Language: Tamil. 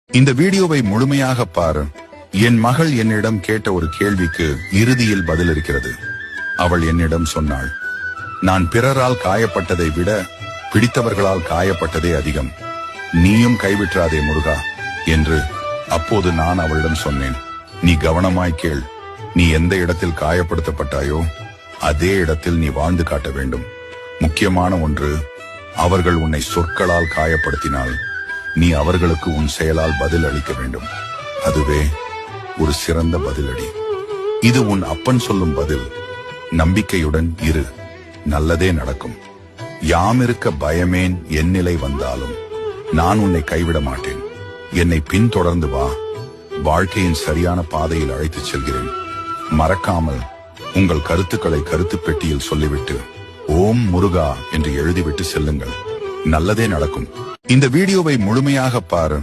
இந்த வீடியோவை முழுமையாக பாரு. என் மகள் என்னிடம் கேட்ட ஒரு கேள்விக்கு இறுதியில் பதில் இருக்கிறது. அவள் என்னிடம் சொன்னாள், நான் பிறரால் காயப்பட்டதை விட பிடித்தவர்களால் காயப்பட்டதே அதிகம். நீயும் கைவிட்றாதே முருகா என்று. அப்போது நான் அவளிடம் சொன்னேன், நீ கவனமாய் கேள். நீ எந்த இடத்தில் காயப்படுத்தப்பட்டாயோ அதே இடத்தில் நீ வாழ்ந்து காட்ட வேண்டும். முக்கியமான ஒன்று, அவர்கள் உன்னை சொற்களால் காயப்படுத்தினால் நீ அவர்களுக்கு உன் செயலால் பதில் அளிக்க வேண்டும். அதுவே ஒரு சிறந்த பதிலடி. இது உன் அப்பன் சொல்லும் பதில். நம்பிக்கையுடன் இரு, நல்லதே நடக்கும். யாமிருக்க பயமேன் என் நிலை வந்தாலும் நான் உன்னை கைவிட மாட்டேன். என்னை பின்தொடர்ந்து வா, வாழ்க்கையின் சரியான பாதையில் அழைத்துச் செல்கிறேன். மறக்காமல் உங்கள் கருத்துக்களை கருத்து பெட்டியில் சொல்லிவிட்டு ஓம் முருகா என்று எழுதிவிட்டு செல்லுங்கள். நல்லதே நடக்கும். இந்த வீடியோவை முழுமையாக பாரு.